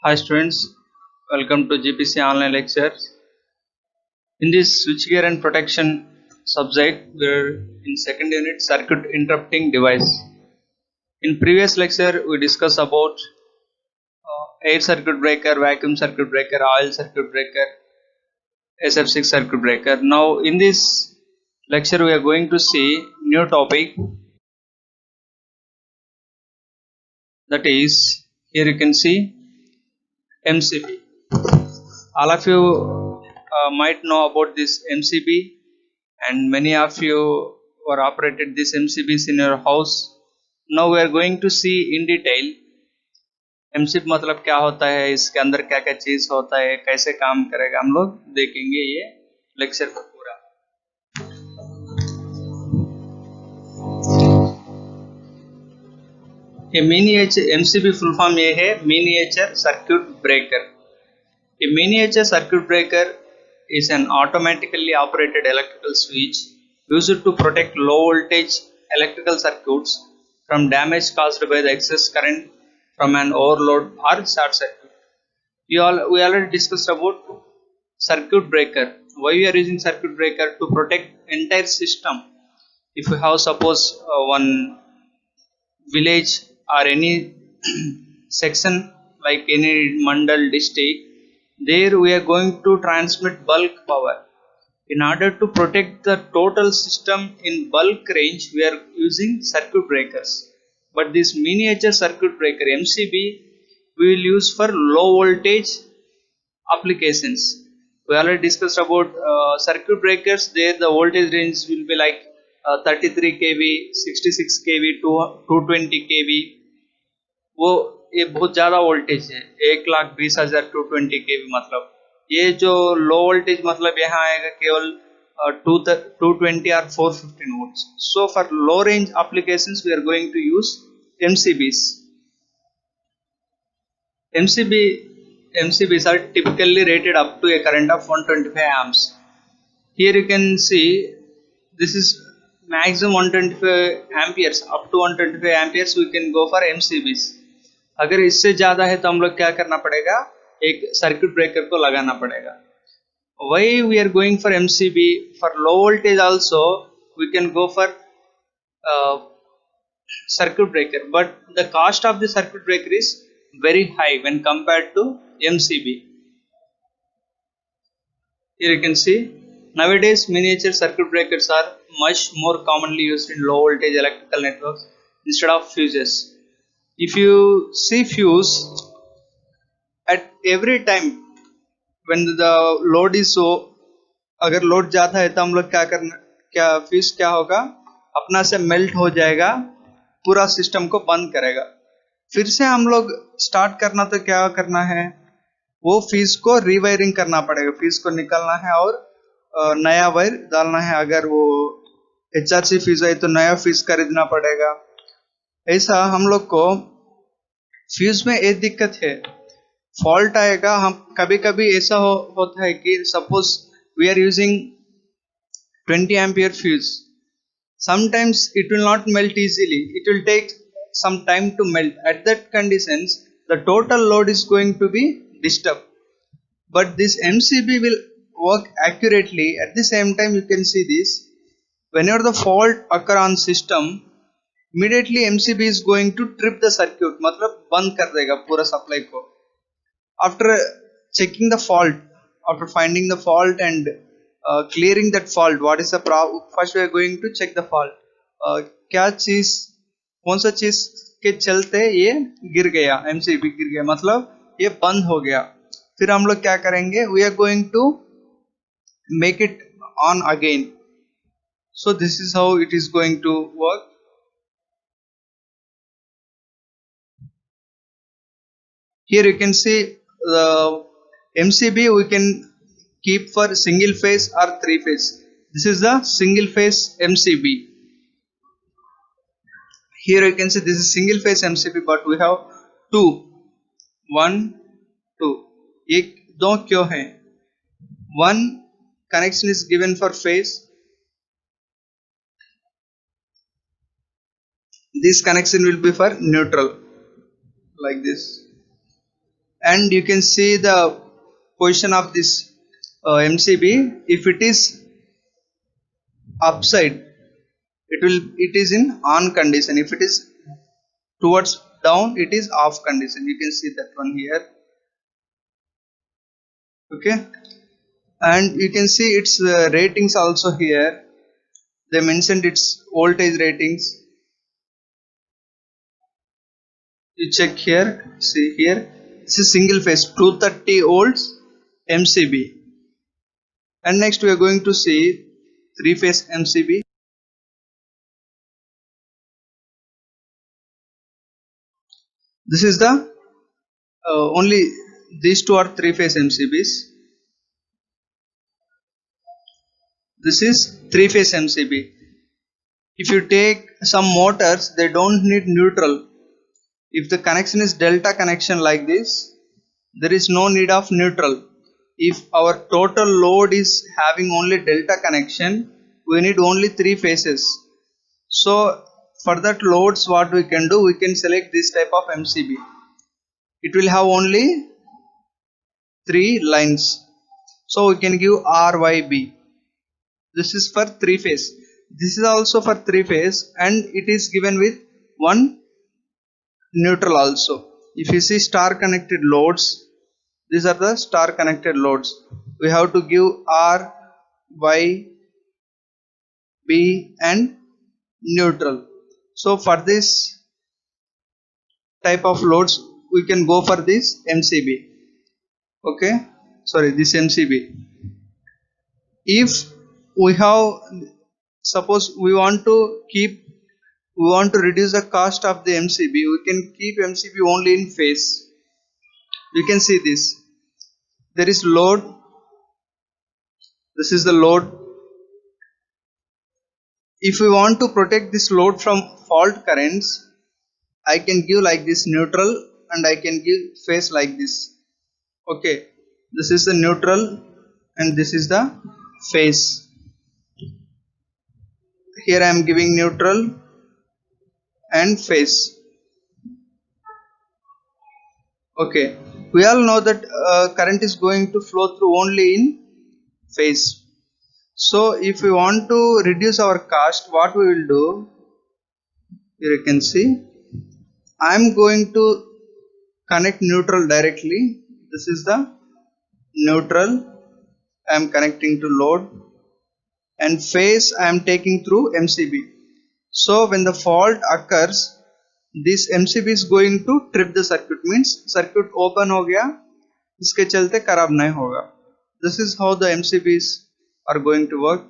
Hi students, welcome to GPC online lectures. In this switchgear and protection subject, we're in second unit circuit interrupting device. In previous lecture, we discussed about air circuit breaker, vacuum circuit breaker, oil circuit breaker, SF6 circuit breaker. Now in this lecture, we are going to see new topic, that is, here you can see MCB. All of you might know about this MCB, and many of you were operated this MCBs in your house. Now we are going to see in detail MCB मतलब क्या होता है, इसके अंदर क्या क्या चीज होता है, कैसे काम करेगा, हम लोग देखेंगे ये लेक्चर को पूरा. ये मिनिएचर MCB फुल फॉर्म ये है miniature circuit breaker. A miniature circuit breaker is an automatically operated electrical switch used to protect low voltage electrical circuits from damage caused by the excess current from an overload or short circuit. We already discussed about circuit breaker. Why we are using circuit breaker? To protect entire system. If we have suppose one village or any section like any mandal district, there we are going to transmit bulk power. In order to protect the total system in bulk range, we are using circuit breakers. But this miniature circuit breaker MCB we will use for low voltage applications. We already discussed about circuit breakers. There the voltage range will be like 33 kV, 66 kV, 220 kV. वो ये बहुत ज़्यादा voltage है, 1,20,000 220 kV. मतलब ये जो low voltage मतलब यहाँ आएगा केवल 220 और 415 volts. So for low range applications we are going to use MCBs. MCBs are typically rated up to a current of 125 amps. Here you can see this is maximum 125 amperes. Up to 125 amperes we can go for MCBs. अगर इससे ज़्यादा है तो हम लोग क्या करना पड़ेगा, एक सर्किट ब्रेकर को लगाना पड़ेगा. Why we are going for MCB? For low voltage also we can go for circuit breaker, but the cost of the circuit breaker is very high when compared to MCB. Here you can see nowadays miniature circuit breakers are much more commonly used in low voltage electrical networks instead of fuses. If you see fuse, at every time when the load is so, अगर load ज़्यादा है तो हम लोग क्या करना, क्या fuse क्या होगा, अपना से मेल्ट हो जाएगा, पूरा सिस्टम को बंद करेगा. फिर से हम लोग स्टार्ट करना तो क्या करना है, वो फ्यूज को रीवायरिंग करना पड़ेगा, फ्यूज को निकालना है और नया वायर डालना है. अगर वो HRC फ्यूज है तो नया फ्यूज खरीदना पड़ेगा. ऐसा हम लोग को फ्यूज में एक दिक्कत है, फॉल्ट आएगा. हम कभी कभी ऐसा होता है कि suppose we are using 20 ampere fuse. sometimes it will not melt easily, it will take some time to melt. At that conditions the total load is going to be disturbed, but this MCB will work accurately. At the same time you can see this, whenever the fault occur on system, immediately MCB is going to trip the circuit, मतलब बंद कर देगा पूरा supply को. After checking the fault, after finding the fault and clearing that fault, what is the problem, first we are going to check the fault. क्या चीज, कौन सा चीज के चलते ये गिर गया, MCB गिर गया, मतलब ये बंद हो गया. फिर हम लोग क्या करेंगे, we are going to make it on again. So this is how it is going to work. Here you can see the MCB we can keep for single phase or three phase. This is the single phase MCB. Here you can see this is single phase MCB, but we have two, 1 2. एक दो क्यों है, one connection is given for phase, this connection will be for neutral like this, and you can see the position of this MCB. If it is upside, it is in on condition. If it is towards down, it is off condition. You can see that one here. Okay, and you can see its ratings also here. They mentioned its voltage ratings. You check here, see here, this is single phase 230 volts MCB. And next we are going to see three phase MCB. This is the only these two are three phase MCBs. This is three phase MCB. If you take some motors, they don't need neutral. If the connection is delta connection like this, there is no need of neutral. If our total load is having only delta connection, we need only three phases. So for that loads, what we can do, we can select this type of MCB. It will have only three lines. So we can give RYB. This is for three phase. This is also for three phase, and it is given with one neutral also. If you see star connected loads, these are the star connected loads. We have to give R, Y, B and neutral. So for this type of loads, we can go for this MCB. Okay, sorry, this MCB. If we have, suppose we want to reduce the cost of the MCB, we can keep MCB only in phase. You can see this. There is load. This is the load. If we want to protect this load from fault currents, I can give like this neutral, and I can give phase like this. Okay, this is the neutral and this is the phase. Here I am giving neutral and phase. Okay, we all know that current is going to flow through only in phase. So if we want to reduce our cost, what we will do, here you can see, I am going to connect neutral directly. This is the neutral I am connecting to load, and phase I am taking through MCB. So when the fault occurs, this MCB is going to trip the circuit, means circuit open हो गया, इसके चलते खराब नहीं होगा. This is how the MCBs are going to work.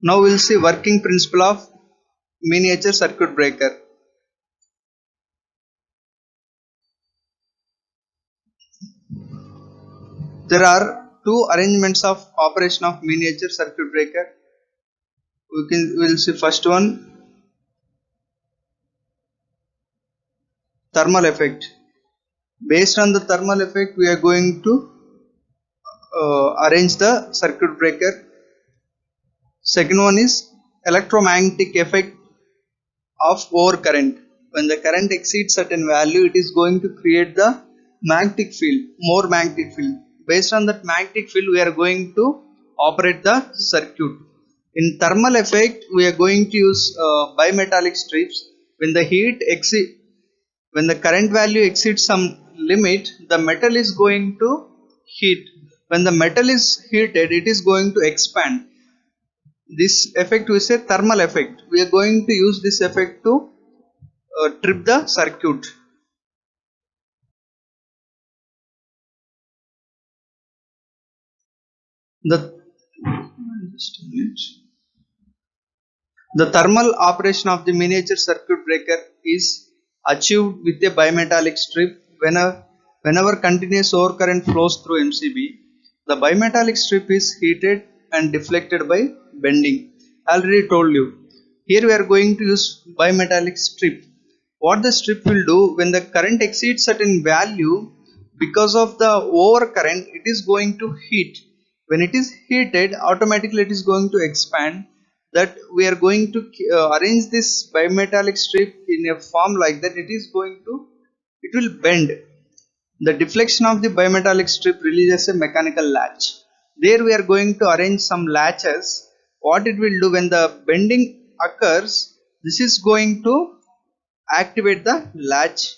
Now we will see working principle of miniature circuit breaker. There are two arrangements of operation of miniature circuit breaker. We will see first one, thermal effect. Based on the thermal effect, we are going to arrange the circuit breaker. Second one is electromagnetic effect of overcurrent. When the current exceeds certain value, it is going to create the magnetic field, more magnetic field. Based on that magnetic field, we are going to operate the circuit. In thermal effect, we are going to use bimetallic strips. When the current value exceeds some limit, the metal is going to heat. When the metal is heated, it is going to expand. This effect we say thermal effect. We are going to use this effect to trip the circuit. The thermal operation of the miniature circuit breaker is achieved with a bimetallic strip. Whenever continuous overcurrent flows through MCB, the bimetallic strip is heated and deflected by bending. I already told you. Here we are going to use bimetallic strip. What the strip will do, when the current exceeds certain value, because of the overcurrent, it is going to heat. When it is heated, automatically it is going to expand. That we are going to arrange this bimetallic strip in a form like that it will bend. The deflection of the bimetallic strip releases a mechanical latch. There we are going to arrange some latches. What it will do when the bending occurs, this is going to activate the latch.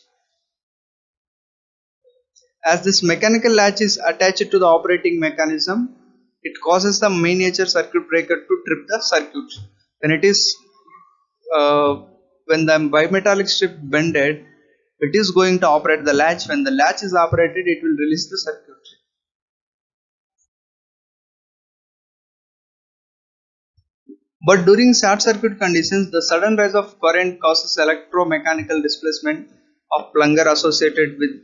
As this mechanical latch is attached to the operating mechanism, it causes the miniature circuit breaker to trip the circuit. When it is when the bimetallic strip bended, it is going to operate the latch. When the latch is operated, it will release the circuit. But during short circuit conditions, the sudden rise of current causes electromechanical displacement of plunger associated with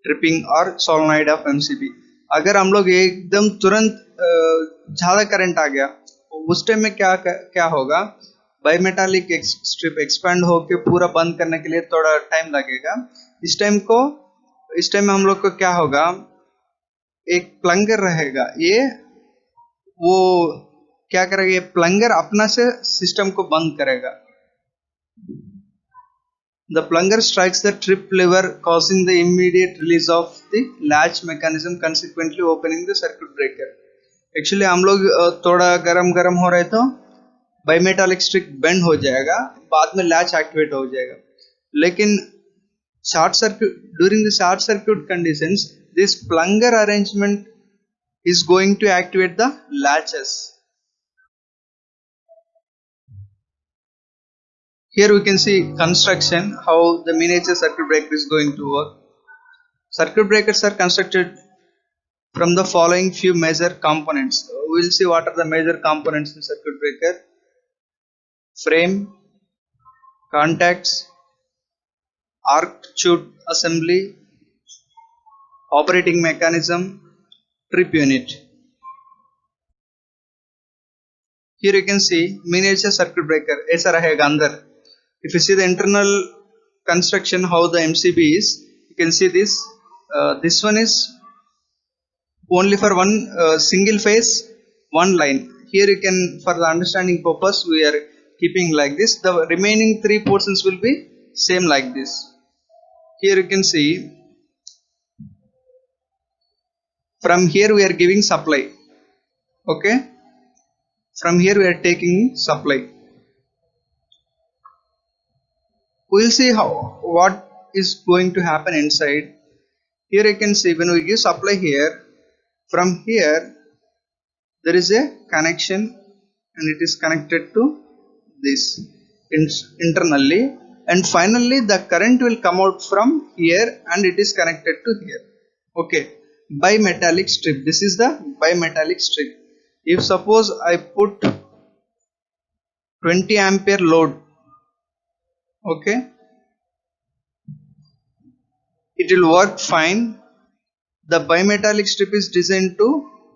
tripping और solenoid of MCB. अगर हम लोग एकदम तुरंत ज़्यादा current आ गया, उस time में क्या होगा, बायोमेटालिक स्ट्रिप एक्सपैंड होके पूरा बंद करने के लिए थोड़ा टाइम लगेगा. इस टाइम में हम लोग को क्या होगा, एक प्लंगर रहेगा, ये वो क्या करेगा, ये प्लंगर अपना से सिस्टम को बंद करेगा. The plunger strikes the trip lever, causing the immediate release of the latch mechanism, consequently opening the circuit breaker. Actually हम लोग थोड़ा गरम हो रहे तो बायोमेटालिक स्ट्रिप बेंड हो जाएगा, बाद में लैच एक्टिवेट हो जाएगा. लेकिन during the short circuit conditions, this plunger arrangement is going to activate the latches. Here we can see construction, how the miniature circuit breaker is going to work. Circuit breakers are constructed from the following few major components. We will see what are the major components in circuit breaker: frame, contacts, arc chute assembly, operating mechanism, trip unit. Here you can see miniature circuit breaker ऐसा रहेगा अंदर. If you see the internal construction, how the MCB is, you can see this. This one is only for one single phase, one line. Here you can, for the understanding purpose, we are keeping like this. The remaining three portions will be same like this. Here you can see, from here we are giving supply. Okay, from here we are taking supply. We'll see what is going to happen inside. Here you can see, when we give supply here, from here there is a connection and it is connected to this internally, and finally the current will come out from here and it is connected to here. Okay, bimetallic strip. This is the bimetallic strip. If suppose I put 20 ampere load, okay, it will work fine. The bimetallic strip is designed to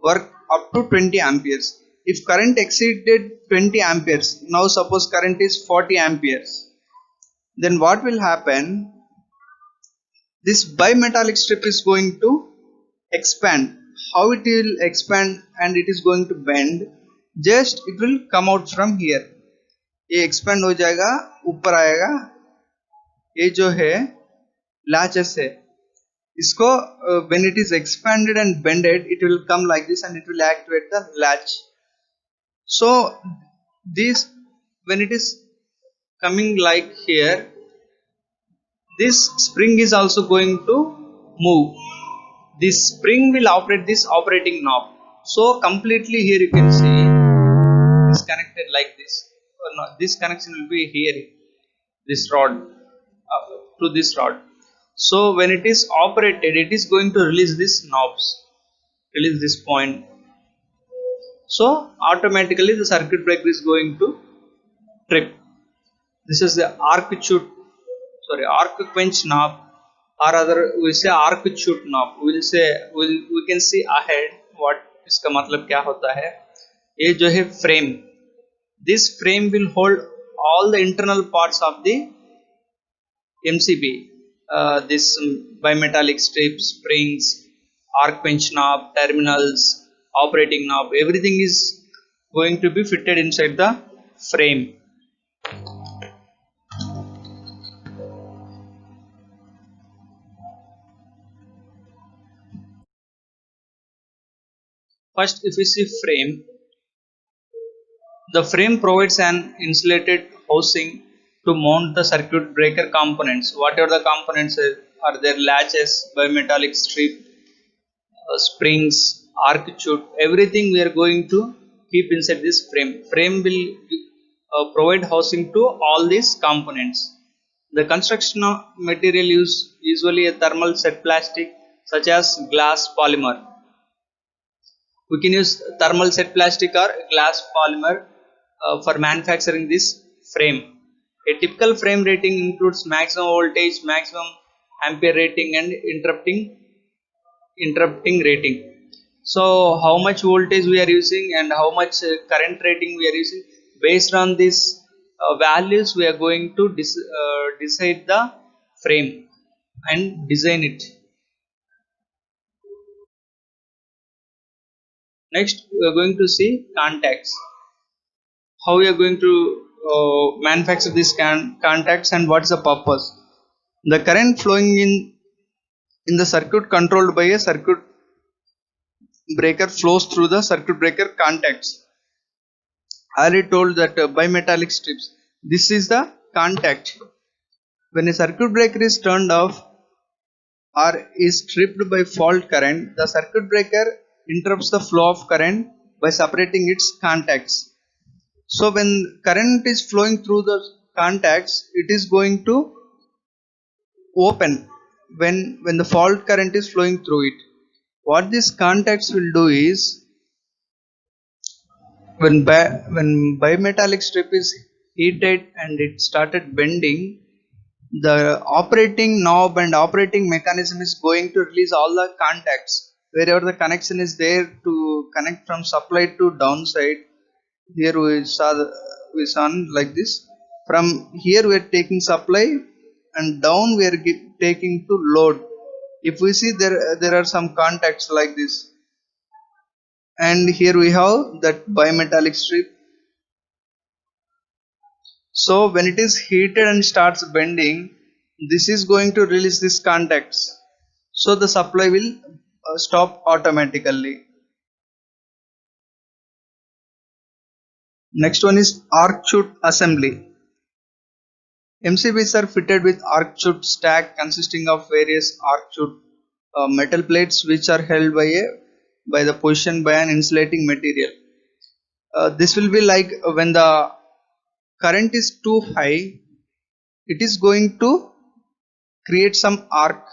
work up to 20 amperes. If current exceeded 20 amperes, now suppose current is 40 amperes, then what will happen? This bimetallic strip is going to expand. How it will expand and it is going to bend? Just it will come out from here. ये expand हो जाएगा, ऊपर आएगा. ये जो है latches है, इसको when it is expanded and bended, it will come like this and it will activate the latch. So this, when it is coming like here, this spring is also going to move. This spring will operate this operating knob. So completely here you can see is connected like this. No, this connection will be here, this rod to this rod. So when it is operated, it is going to release these knobs, release this point. So automatically the circuit breaker is going to trip. This is the arc quench knob, or other we say arc chute knob. We can see ahead what इसका मतलब क्या होता है. ये जो है frame, this frame will hold all the internal parts of the MCB. This bimetallic strip, springs, arc quench knob, terminals, operating knob, everything is going to be fitted inside the frame. First, if we see frame, the frame provides an insulated housing to mount the circuit breaker components. Whatever the components are there, latches, bimetallic strip, springs, arc chute, everything we are going to keep inside this frame. Frame will provide housing to all these components. The construction of material use usually a thermal set plastic such as glass polymer. We can use thermal set plastic or glass polymer for manufacturing this frame. A typical frame rating includes maximum voltage, maximum ampere rating, and interrupting rating. So how much voltage we are using and how much current rating we are using, based on these values we are going to decide the frame and design it. Next we are going to see contacts. How we are going to manufacture these contacts and what is the purpose. The current flowing in the circuit controlled by a circuit breaker flows through the circuit breaker contacts. I already told that bimetallic strips. This is the contact. When a circuit breaker is turned off or is tripped by fault current, the circuit breaker interrupts the flow of current by separating its contacts. So when current is flowing through the contacts, it is going to open when the fault current is flowing through it. What these contacts will do is, when bimetallic strip is heated and it started bending, the operating knob and operating mechanism is going to release all the contacts wherever the connection is there to connect from supply to downside. Here we saw like this. From here we are taking supply and down we are taking to load. If we see there are some contacts like this, and here we have that bimetallic strip. So when it is heated and starts bending, this is going to release these contacts, so the supply will stop automatically. Next one is arc chute assembly. MCBs are fitted with arc chute stack consisting of various arc chute metal plates which are held by the position by an insulating material. This will be like when the current is too high, it is going to create some arc.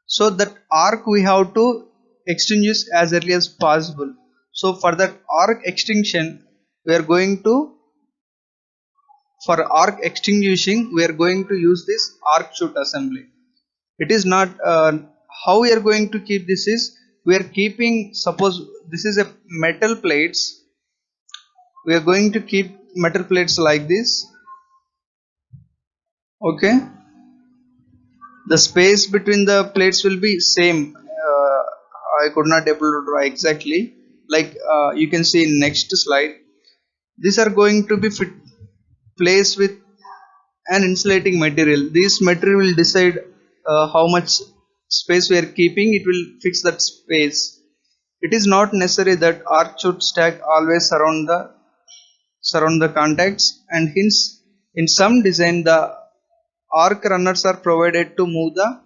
So that arc we have to extinguish as early as possible. So for that arc extinction, we are going to, for arc extinguishing, we are going to use this arc chute assembly. It is not how we are going to keep this is, we are keeping, suppose this is a metal plates, we are going to keep metal plates like this. Okay, the space between the plates will be same. I could not able to draw exactly, like you can see in next slide. These are going to be placed with an insulating material. This material will decide how much space we are keeping. It will fix that space. It is not necessary that arc chute stack always surround the contacts, and hence in some design the arc runners are provided to move the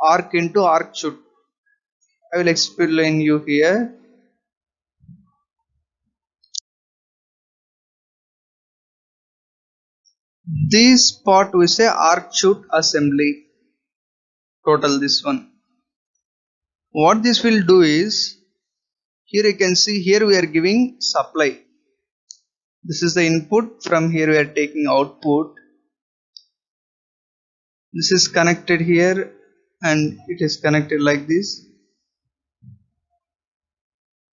arc into arc chute. I will explain you here. This part we say arc chute assembly. Total this one. What this will do is, here you can see, here we are giving supply. This is the input. From here we are taking output. This is connected here and it is connected like this.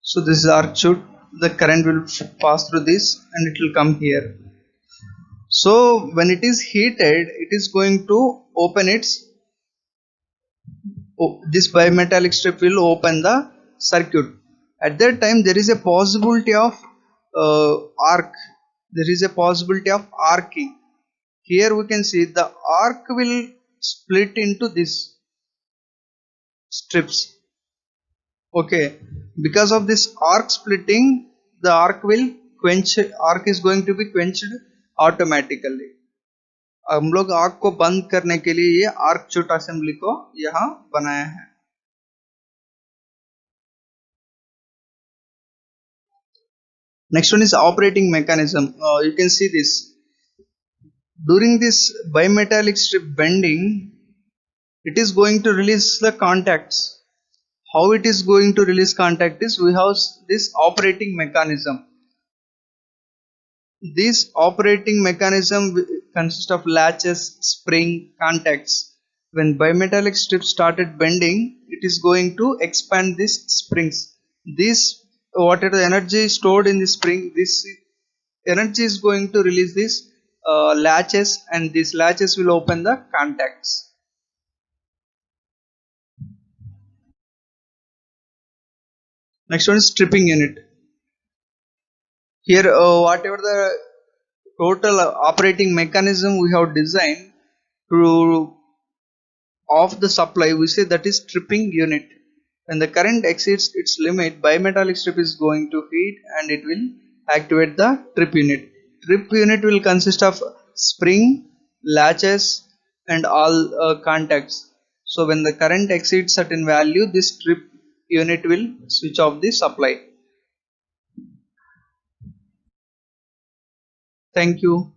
So this is arc chute. The current will pass through this and it will come here. So when it is heated, it is going to open its, this bimetallic strip will open the circuit. At that time there is a possibility of arc. There is a possibility of arcing. Here we can see the arc will split into these strips. Okay, because of this arc splitting, the arc is going to be quenched automatically. हम लोग arc को बंद करने के लिए ये arc चूट assembly को यहाँ बनाया है. Next one is operating mechanism. You can see this. During this bimetallic strip bending, it is going to release the contacts. How it is going to release contact is we have this operating mechanism. This operating mechanism consists of latches, spring, contacts. When bimetallic strip started bending, it is going to expand these springs. This, whatever the energy stored in the spring, this energy is going to release these latches, and these latches will open the contacts. Next one is stripping unit. Here whatever the total operating mechanism we have designed to off the supply, we say that is stripping unit. When the current exceeds its limit, bimetallic strip is going to heat and it will activate the trip unit. Trip unit will consist of spring, latches and all contacts. So when the current exceeds certain value, this trip unit will switch off the supply. Thank you.